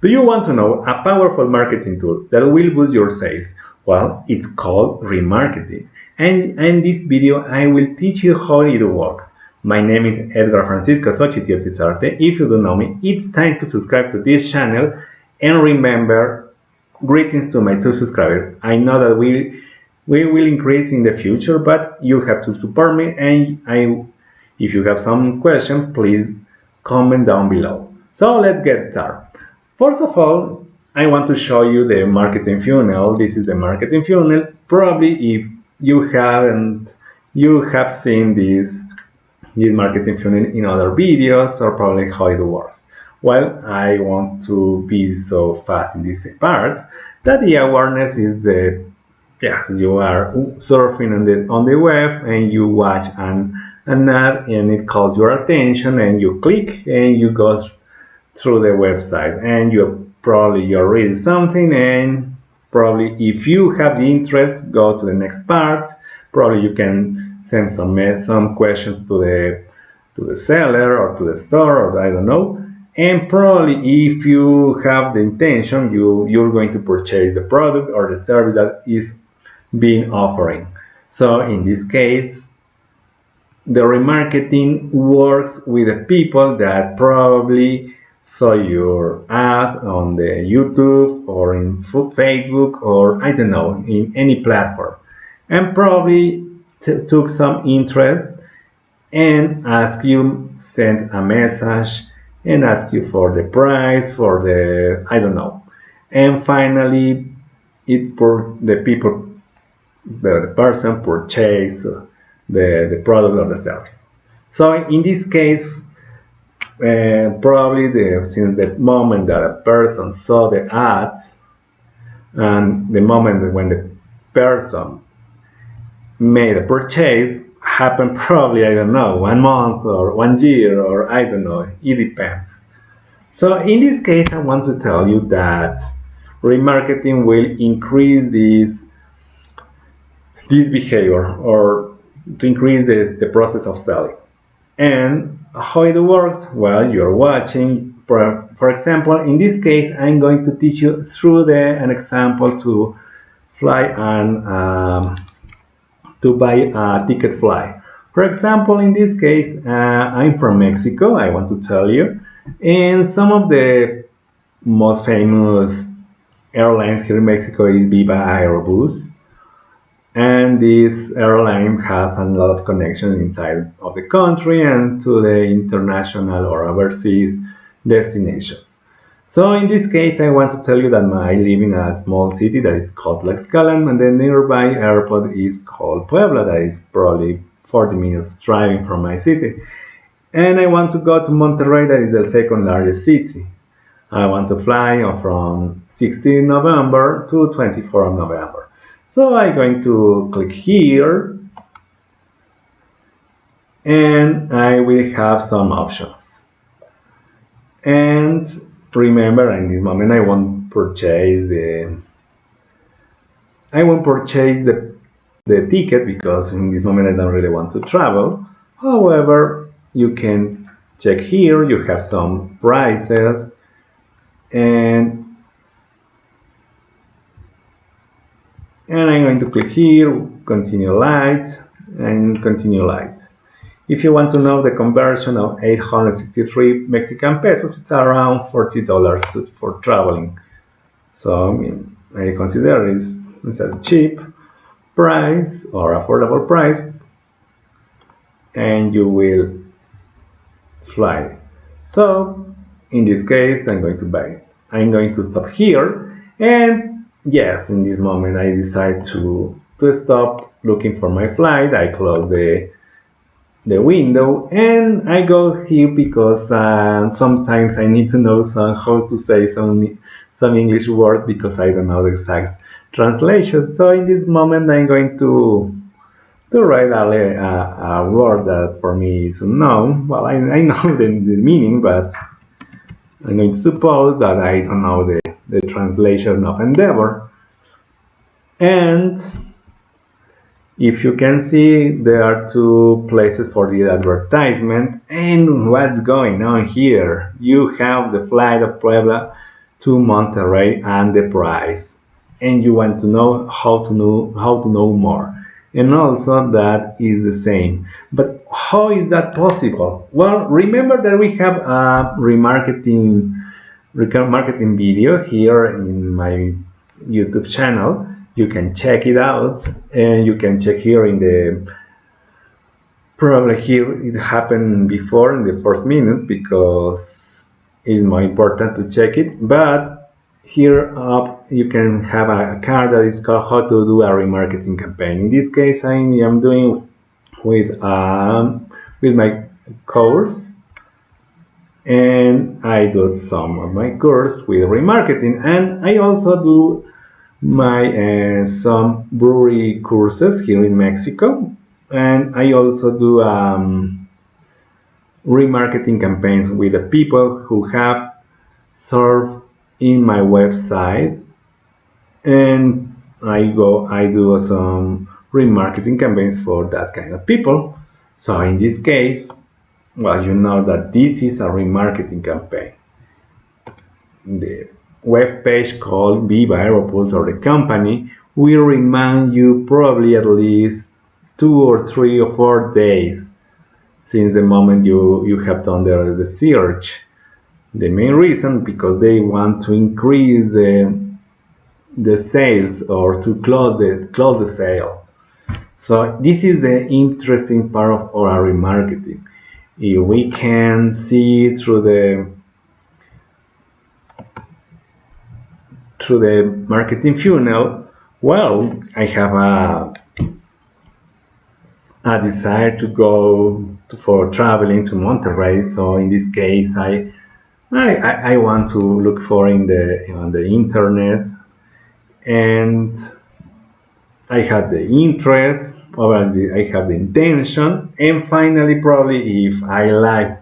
Do you want to know a powerful marketing tool that will boost your sales? Well, it's called remarketing. And in this video, I will teach you how it works. My name is Edgarfxz. If you don't know me, it's time to subscribe to this channel. And remember, greetings to my 2 subscribers. I know that we will increase in the future, but you have to support me. And if you have some question, please comment down below. So let's get started. First of all, I want to show you the marketing funnel. This is the marketing funnel. Probably if you have seen this marketing funnel in other videos, or probably how it works. Well, I want to be so fast in this part that the awareness is the yes, you are surfing on the web and you watch an ad and it calls your attention and you click and you go through the website and you're reading something, and probably if you have the interest, go to the next part. Probably you can send some questions to the seller or to the store, or I don't know. And probably if you have the intention, you're going to purchase the product or the service that is being offering. So in this case, the remarketing works with the people that probably saw your ad on the YouTube or in Facebook, or I don't know, in any platform, and probably took some interest and send a message and ask you for the price, for the I don't know, and finally the person purchase the product or the service. So in this case, probably since the moment that a person saw the ads and the moment when the person made a purchase happened, probably, I don't know, 1 month or 1 year, or I don't know, it depends. So in this case, I want to tell you that remarketing will increase this behavior, or to increase the process of selling. And how it works? Well, you're watching. For example, in this case, I'm going to teach you through an example to fly and to buy a ticket fly. For example, in this case, I'm from Mexico, I want to tell you, and some of the most famous airlines here in Mexico is Viva Aerobus. And this airline has a lot of connections inside of the country and to the international or overseas destinations. So in this case, I want to tell you that I live in a small city that is called Tlaxcala, and the nearby airport is called Puebla, that is probably 40 minutes driving from my city. And I want to go to Monterrey, that is the second largest city. I want to fly from 16 November to 24 November. So I'm going to click here and I will have some options. And remember, in this moment I won't purchase the ticket, because in this moment I don't really want to travel. However, you can check here, you have some prices, and I'm going to click here, continue light, and continue light. If you want to know the conversion of 863 Mexican pesos, it's around $40 for traveling. So I consider it's a cheap price or affordable price, and you will fly. So in this case, I'm going to buy. I'm going to stop here, and yes, in this moment I decide to stop looking for my flight. I close the window and I go here because sometimes I need to know how to say some English words, because I don't know the exact translation. So in this moment I'm going to write a word that for me is unknown. Well, I know the meaning, but I'm going to suppose that I don't know the translation of endeavor. And if you can see, there are 2 places for the advertisement. And what's going on here? You have the flight of Puebla to Monterrey and the price, and you want to know how to know more. And also that is the same. But how is that possible? Well, remember that we have a remarketing video here in my YouTube channel. You can check it out, and you can check here in the, probably here it happened before in the first minutes because it's more important to check it. But here up you can have a card that is called how to do a remarketing campaign. In this case I am doing with my course, and I do some of my course with remarketing, and I also do my some brewery courses here in Mexico, and I also do remarketing campaigns with the people who have served in my website, and I do some remarketing campaigns for that kind of people. So in this case, well, you know that this is a remarketing campaign. The web page called Viva Aeropuertos, or the company, will remind you probably at least 2 or 3 or 4 days since the moment you have done the search. The main reason because they want to increase the sales, or to close the sale. So this is the interesting part of our remarketing. If we can see through the marketing funnel, well, I have a desire to go for traveling to Monterrey. So in this case, I want to look for on the internet, and I have the interest, probably I have the intention, and finally, probably if I liked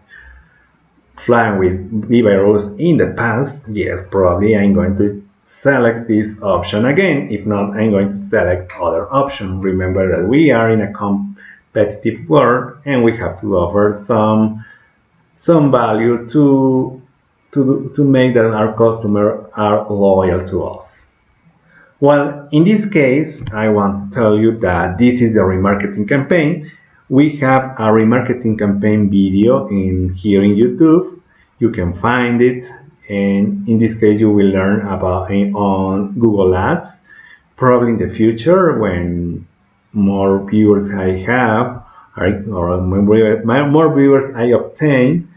flying with Viva Aeros in the past, yes, probably I'm going to select this option again. If not, I'm going to select other option. Remember that we are in a competitive world, and we have to offer some value to make that our customers are loyal to us. Well, in this case, I want to tell you that this is a remarketing campaign. We have a remarketing campaign video here in YouTube. You can find it, and in this case, you will learn about it on Google Ads. Probably in the future, when more viewers I have, or more viewers I obtain,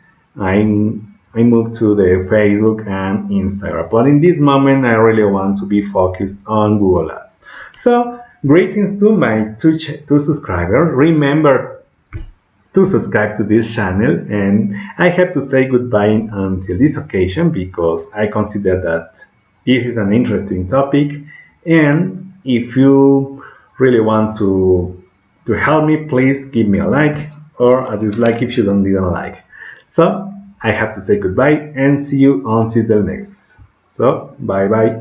I move to the Facebook and Instagram. But in this moment, I really want to be focused on Google Ads. So, greetings to my two subscribers. Remember to subscribe to this channel, and I have to say goodbye until this occasion because I consider that this is an interesting topic, and if you really want to help me, please give me a like or a dislike if you didn't like. So I have to say goodbye and see you until the next. So bye bye.